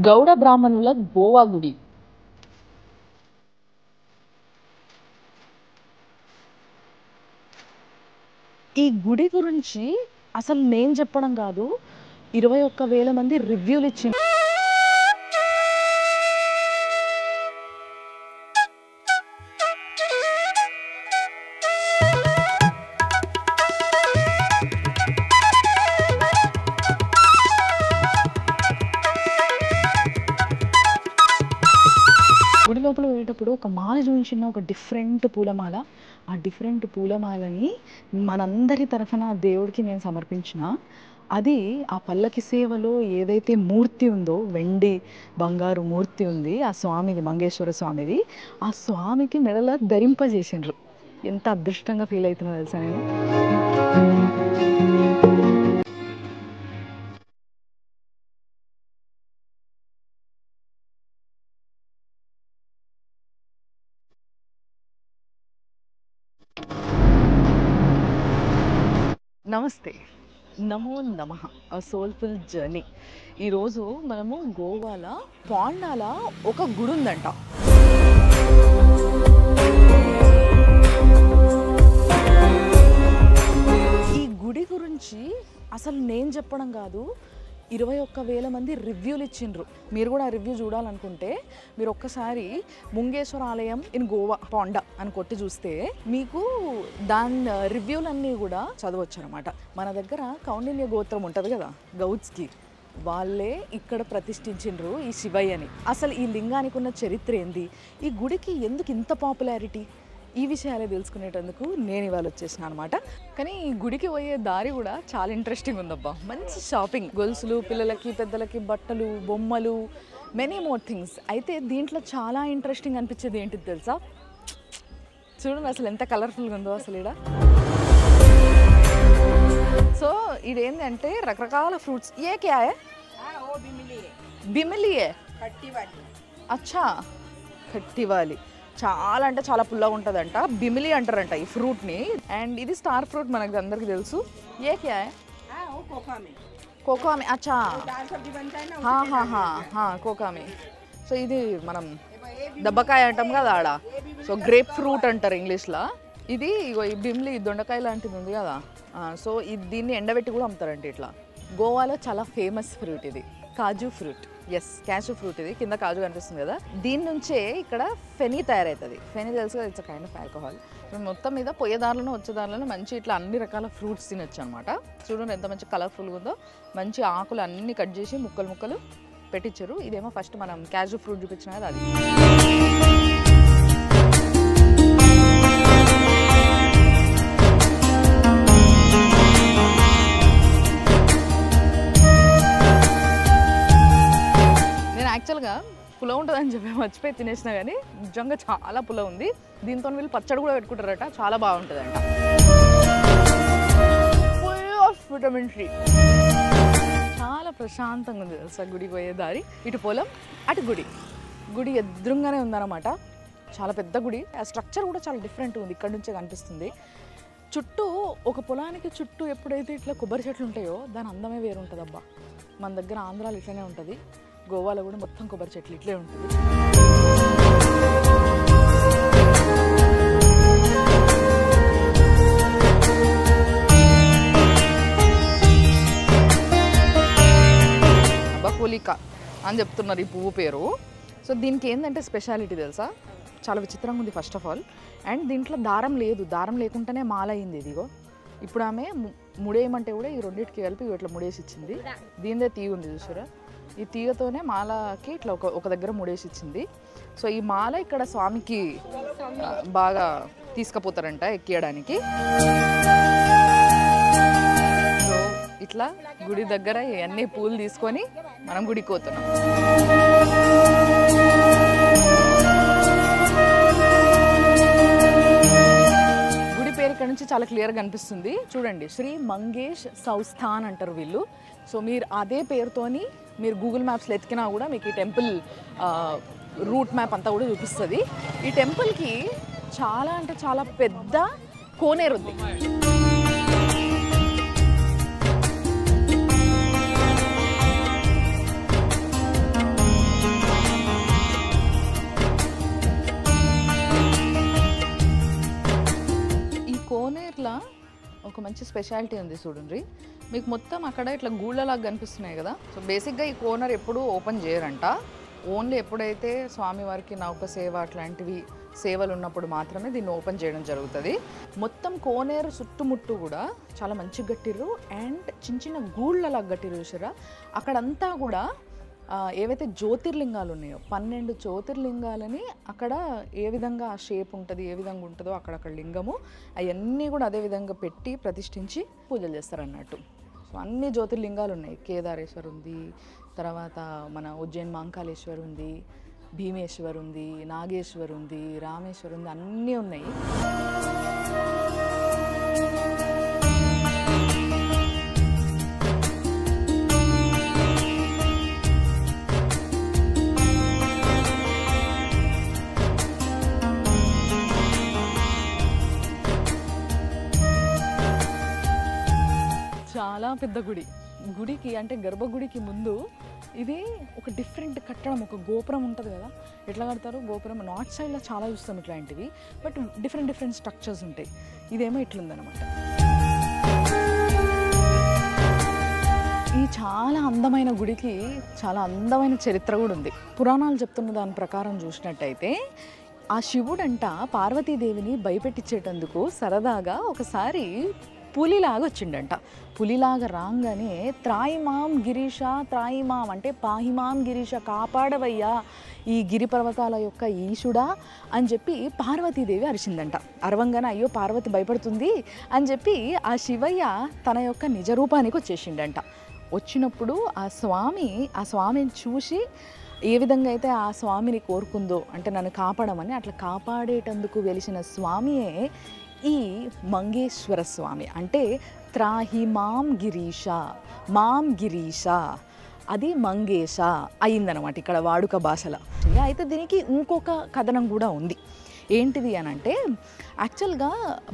గౌడ బ్రాహ్మణుల గోవా గుడి. ఈ గుడి గురించి అసలు నేను చెప్పడం కాదు, 21,000 మంది రివ్యూలు ఇచ్చింది. గుడి లోపల వెళ్ళేటప్పుడు ఒక మాల చూపించిన, ఒక డిఫరెంట్ పూలమాల. ఆ డిఫరెంట్ పూలమాలని మనందరి తరఫున దేవుడికి నేను సమర్పించిన. అది ఆ పల్లకి సేవలో ఏదైతే మూర్తి ఉందో, వెండి బంగారు మూర్తి ఉంది ఆ స్వామిది, మంగేశ్వర స్వామిది, ఆ స్వామికి మెడలో ధరింపజేసిండ్రు. ఎంత అదృష్టంగా ఫీల్ అవుతున్నా తెలుసా నేను. నమస్తే, నమో నమః, అ సోల్ఫుల్ జర్నీ. ఈరోజు మనము గోవాలో పాండాల ఒక గుడి ఉందంట. ఈ గుడి గురించి అసలు నేను చెప్పడం కాదు, 21,000 మంది రివ్యూలు ఇచ్చిండ్రు. మీరు కూడా ఆ రివ్యూ చూడాలనుకుంటే మీరు ఒక్కసారి ముంగేశ్వర ఆలయం ఇన్ గోవా పాండా అని కొట్టి చూస్తే మీకు దాని రివ్యూలన్నీ కూడా చదవచ్చు అనమాట. మన దగ్గర కౌండిన్య గోత్రం ఉంటుంది కదా, గౌడ్స్కి, వాళ్ళే ఇక్కడ ప్రతిష్ఠించిండ్రు ఈ శివయ్యని. అసలు ఈ లింగానికి ఉన్న చరిత్ర ఏంది, ఈ గుడికి ఎందుకు ఇంత పాపులారిటీ, ఈ విషయాలే తెలుసుకునేటందుకు నేను ఇవాళ వచ్చేసిన అనమాట. కానీ ఈ గుడికి పోయే దారి కూడా చాలా ఇంట్రెస్టింగ్ ఉందబ్బా. మంచి షాపింగ్, గొలుసులు, పిల్లలకి పెద్దలకి బట్టలు, బొమ్మలు, మెనీ మోర్ థింగ్స్. అయితే దీంట్లో చాలా ఇంట్రెస్టింగ్ అనిపించేది ఏంటిది తెలుసా, చూడండి అసలు ఎంత కలర్ఫుల్గా ఉందో అసలు ఇక్కడ. సో ఇదేంటంటే రకరకాల ఫ్రూట్స్. ఏ క్యా హై? బిమిలి హై. అచ్చా, ఖట్టివాలి. చాలా అంటే చాలా పుల్లగా ఉంటుందంట, బిమిలి అంటారంట ఈ ఫ్రూట్ని. అండ్ ఇది స్టార్ ఫ్రూట్, మనకు అందరికి తెలుసు. ఏ క్యా హై? కోకామే. అచ్చా, కోకామే. సో ఇది మనం దబ్బకాయ అంటాం కదా ఆడ, సో గ్రేప్ ఫ్రూట్ అంటారు ఇంగ్లీష్లో. ఇది ఈ బిమిలి దొండకాయ లాంటిది ఉంది కదా, సో దీన్ని ఎండబెట్టి కూడా అమ్ముతారంట ఇట్లా. గోవాలో చాలా ఫేమస్ ఫ్రూట్ ఇది, కాజు ఫ్రూట్. Yes, cashew fruit. ఇది కింద కాజు కనిపిస్తుంది కదా, దీని నుంచే ఇక్కడ ఫెనీ తయారవుతుంది. ఫెనీ తెలుసు కదా, ఇట్స్ కైండ్ ఆఫ్ ఆల్కహాల్. మొత్తం మీద పోయేదారులను వచ్చేదారులను మంచి ఇట్లా అన్ని రకాల ఫ్రూట్స్ తినొచ్చు అనమాట. చూడండి ఎంత మంచి కలర్ఫుల్గా ఉందో. మంచి ఆకులు అన్నీ కట్ చేసి ముక్కలు ముక్కలు పెట్టించారు. ఇదేమో ఫస్ట్ మనం క్యాషూ ఫ్రూట్ చూపించిన కదా అది. యాక్చువల్గా పుల్ల ఉంటుందని చెప్పి మర్చిపోయి తినేసినా కానీ నిజంగా చాలా పుల్ల ఉంది. దీంతో వీళ్ళు పచ్చడి కూడా పెట్టుకుంటారట, చాలా బాగుంటుందంట. Full of vitamin C. చాలా ప్రశాంతంగా ఉంది తెలుసా గుడికి పోయే దారి. ఇటు పొలం, అటు గుడి. గుడి ఎదురుగానే ఉందన్నమాట. చాలా పెద్ద గుడి. ఆ స్ట్రక్చర్ కూడా చాలా డిఫరెంట్ ఉంది, ఇక్కడ నుంచే కనిపిస్తుంది. చుట్టూ ఒక పొలానికి చుట్టూ ఎప్పుడైతే ఇట్లా కొబ్బరి చెట్లు ఉంటాయో దాని అందమే వేరుంటుంది అబ్బా. మన దగ్గర ఆంధ్రాలో ఇట్లనే ఉంటుంది, గోవాలో కూడా మొత్తం కొబ్బరి చెట్లు ఇట్లే ఉంటుంది. బకోలికా అని చెప్తున్నారు ఈ పువ్వు పేరు. సో దీనికి ఏంటంటే స్పెషాలిటీ తెలుసా, చాలా విచిత్రంగా ఉంది ఫస్ట్ ఆఫ్ ఆల్. అండ్ దీంట్లో దారం లేదు, దారం లేకుండానే మాల అయింది. ఇదిగో ఇప్పుడు ఆమె ముడేయమంటే కూడా ఈ రెండింటికి కలిపి ఇట్లా ముడేసి ఇచ్చింది. దీనిదే తీగ ఉంది చూసారా, ఈ తీగతోనే మాలకి ఇట్లా ఒక దగ్గర ముడేసి ఇచ్చింది. సో ఈ మాల ఇక్కడ స్వామికి బాగా తీసుకుపోతారంట ఎక్కియడానికి. సో ఇట్లా గుడి దగ్గర ఇవన్నీ పూలు తీసుకొని మనం గుడికి పోతున్నాం. గుడి పేరు ఇక్కడ నుంచి చాలా క్లియర్గా కనిపిస్తుంది చూడండి, శ్రీ మంగేష్ సంస్థాన్ అంటారు వీళ్ళు. సో మీరు అదే పేరుతోని మీరు గూగుల్ మ్యాప్స్లో ఎతికినా కూడా మీకు ఈ టెంపుల్ రూట్ మ్యాప్ అంతా కూడా చూపిస్తుంది. ఈ టెంపుల్కి చాలా అంటే చాలా పెద్ద కోనేరు ఉంది. ఒక మంచి స్పెషాలిటీ ఉంది చూడండి. మీకు మొత్తం అక్కడ ఇట్లా గూళ్ళలాగా కనిపిస్తున్నాయి కదా. సో బేసిక్గా ఈ కోనర్ ఎప్పుడూ ఓపెన్ చేయరంట. ఓన్లీ ఎప్పుడైతే స్వామివారికి నౌక సేవ అట్లాంటివి సేవలు ఉన్నప్పుడు మాత్రమే దీన్ని ఓపెన్ చేయడం జరుగుతుంది. మొత్తం కోనేరు చుట్టుముట్టు కూడా చాలా మంచిగా కట్టిర్రు. అండ్ చిన్న చిన్న గూళ్ళలాగా కట్టిర్రు చూసారా. అక్కడంతా కూడా ఏవైతే జ్యోతిర్లింగాలు ఉన్నాయో 12 జ్యోతిర్లింగాలని అక్కడ ఏ విధంగా ఆ షేప్ ఉంటుంది, ఏ విధంగా ఉంటుందో అక్కడక్కడ లింగము అవన్నీ కూడా అదే విధంగా పెట్టి ప్రతిష్ఠించి పూజలు చేస్తారన్నట్టు. సో అన్ని జ్యోతిర్లింగాలు ఉన్నాయి. కేదారేశ్వర్ ఉంది, తర్వాత మన ఉజ్జయిన్ మహంకాళేశ్వర్ ఉంది, భీమేశ్వర్ ఉంది, నాగేశ్వర్ ఉంది, రామేశ్వర్ ఉంది, అన్నీ ఉన్నాయి. చాలా పెద్ద గుడికి అంటే గర్భగుడికి ముందు ఇది ఒక డిఫరెంట్ కట్టడం, ఒక గోపురం ఉంటుంది కదా. ఎట్లా కడతారు గోపురం? నార్త్ సైడ్లో చాలా చూస్తాం ఇట్లాంటివి, బట్ డిఫరెంట్ స్ట్రక్చర్స్ ఉంటాయి. ఇదేమో ఇట్లుందనమాట. ఈ చాలా అందమైన గుడికి చాలా అందమైన చరిత్ర కూడా ఉంది. పురాణాలు చెప్తున్న దాని ప్రకారం చూసినట్టయితే ఆ శివుడంట పార్వతీదేవిని భయపెట్టించేటందుకు సరదాగా ఒకసారి పులిలాగా వచ్చిండంట. పులిలాగా రాగానే త్రాయిమాం గిరీష, త్రాయిమాం అంటే పాహిమాం గిరీష, కాపాడవయ్యా ఈ గిరి పర్వతాల యొక్క ఈశుడా అని చెప్పి పార్వతీదేవి అరిచిందంట. అరవంగానే అయ్యో పార్వతి భయపడుతుంది అని చెప్పి ఆ శివయ్య తన యొక్క నిజరూపానికి వచ్చేసిండంట. వచ్చినప్పుడు ఆ స్వామిని చూసి ఏ విధంగా అయితే ఆ స్వామిని కోరుకుందో, అంటే నన్ను కాపాడమని, అట్లా కాపాడేటందుకు వెలిసిన స్వామియే ఈ మంగేశ్వర స్వామి. అంటే త్రాహి మాం గిరీష అది మంగేశ అయిందనమాట ఇక్కడ వాడుక భాషలో. అయితే దీనికి ఇంకొక కథనం కూడా ఉంది. ఏంటిది అని అంటే, యాక్చువల్గా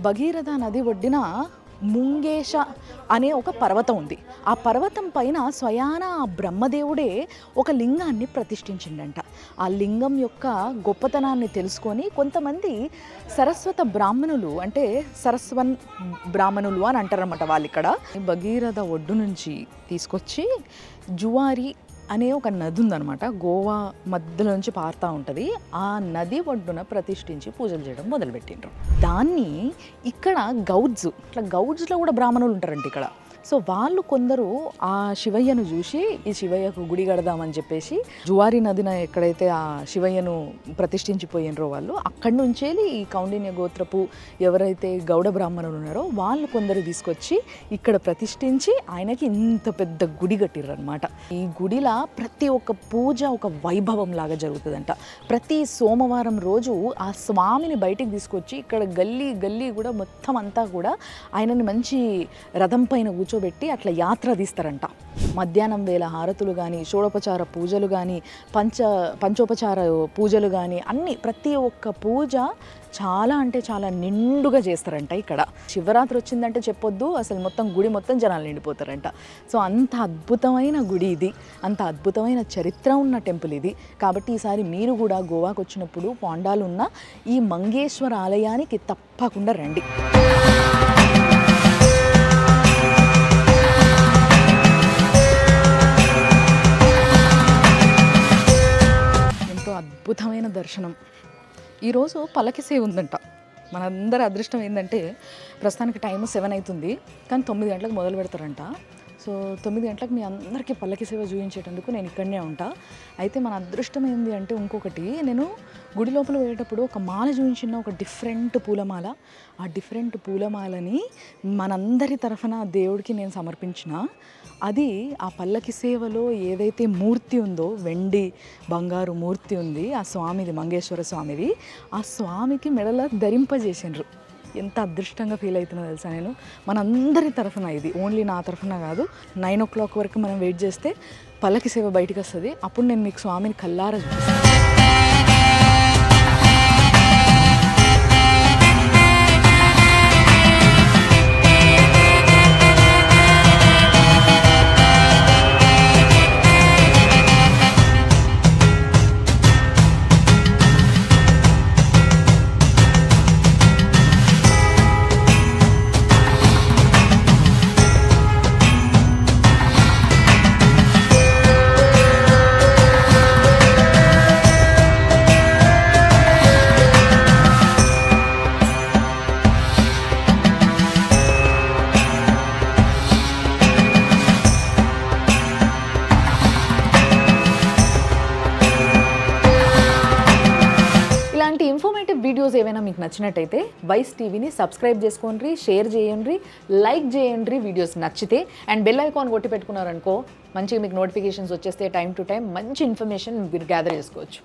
భగీరథ నది ఒడ్డిన ముంగేశ అనే ఒక పర్వతం ఉంది. ఆ పర్వతం పైన స్వయాన ఆ బ్రహ్మదేవుడే ఒక లింగాన్ని ప్రతిష్ఠించిండంట. ఆ లింగం యొక్క గొప్పతనాన్ని తెలుసుకొని కొంతమంది సరస్వత బ్రాహ్మణులు, అంటే సరస్వన్ బ్రాహ్మణులు అని అంటారన్నమాట వాళ్ళు. ఇక్కడ భగీరథ ఒడ్డు నుంచి తీసుకొచ్చి జువారి అనే ఒక నది ఉందన్నమాట. గోవా మధ్యలో నుంచి పారుతూ ఉంటుంది. ఆ నది ఒడ్డున ప్రతిష్ఠించి పూజలు చేయడం మొదలుపెట్టిండ్రు. దాన్ని ఇక్కడ గౌడ్స్లో కూడా బ్రాహ్మణులు ఉంటారంట ఇక్కడ. సో వాళ్ళు కొందరు ఆ శివయ్యను చూసి ఈ శివయ్యకు గుడి కడదామని చెప్పేసి జువారి నదిన ఎక్కడైతే ఆ శివయ్యను ప్రతిష్ఠించిపోయినరో వాళ్ళు అక్కడి నుంచే ఈ కౌండిన్య గోత్రపు ఎవరైతే గౌడ బ్రాహ్మణులు ఉన్నారో వాళ్ళు కొందరు తీసుకొచ్చి ఇక్కడ ప్రతిష్ఠించి ఆయనకి ఇంత పెద్ద గుడి కట్టిర్రు అనమాట. ఈ గుడిలా ప్రతి ఒక్క పూజ ఒక వైభవం లాగా జరుగుతుందంట. ప్రతి సోమవారం రోజు ఆ స్వామిని బయటికి తీసుకొచ్చి ఇక్కడ గల్లీ కూడా మొత్తం అంతా కూడా ఆయనని మంచి రథం పైన కూర్చోబెట్టి అట్లా యాత్ర తీస్తారంట. మధ్యాహ్నం వేళ హారతులు కానీ, షోడోపచార పూజలు కానీ, పంచోపచార పూజలు కానీ అన్నీ ప్రతి ఒక్క పూజ చాలా అంటే చాలా నిండుగా చేస్తారంట ఇక్కడ. శివరాత్రి వచ్చిందంటే చెప్పొద్దు, అసలు మొత్తం గుడి మొత్తం జనాలు నిండిపోతారంట. సో అంత అద్భుతమైన గుడి ఇది, అంత అద్భుతమైన చరిత్ర ఉన్న టెంపుల్ ఇది. కాబట్టి ఈసారి మీరు కూడా గోవాకు వచ్చినప్పుడు పాండాలు ఉన్న ఈ మంగేశ్వర ఆలయానికి తప్పకుండా రండి. అద్భుతమైన దర్శనం. ఈరోజు పల్లకి సేవ ఉందంట. మనందరి అదృష్టం ఏంటంటే ప్రస్తుతానికి టైం 7 అవుతుంది, కానీ 9 గంటలకు మొదలు పెడతారంట. సో 9 గంటలకు మీ అందరికీ పల్లకి సేవ చూపించేటందుకు నేను ఇక్కడనే ఉంటా. అయితే మన అదృష్టం ఏంది అంటే ఇంకొకటి, నేను గుడి లోపల పోయేటప్పుడు ఒక మాల చూపించిన, ఒక డిఫరెంట్ పూలమాల. ఆ డిఫరెంట్ పూలమాలని మనందరి తరఫున దేవుడికి నేను సమర్పించిన. అది ఆ పల్లకి సేవలో ఏదైతే మూర్తి ఉందో, వెండి బంగారు మూర్తి ఉంది ఆ స్వామిది, మంగేశ్వర స్వామిది, ఆ స్వామికి మెడలో ధరింపజేసినారు. ఎంత అదృష్టంగా ఫీల్ అవుతున్నా తెలుసా నేను. మనందరి తరఫున ఇది, ఓన్లీ నా తరఫున కాదు. 9 o'clock వరకు మనం వెయిట్ చేస్తే పల్లకి సేవ బయటకు వస్తుంది. అప్పుడు నేను మీకు స్వామిని కల్లారా చూపిస్తాను. వీడియోస్ ఏవైనా మీకు నచ్చినట్టయితే వైస్ టీవీని సబ్స్క్రైబ్ చేసుకోండి, షేర్ చేయండి, లైక్ చేయండి వీడియోస్ నచ్చితే. అండ్ బెల్ ఐకాన్ కొట్టి పెట్టుకున్నారనుకో మంచిగా మీకు నోటిఫికేషన్స్ వచ్చేస్తే టైం టు టైం మంచి ఇన్ఫర్మేషన్ మీరు గ్యాదర్ చేసుకోవచ్చు.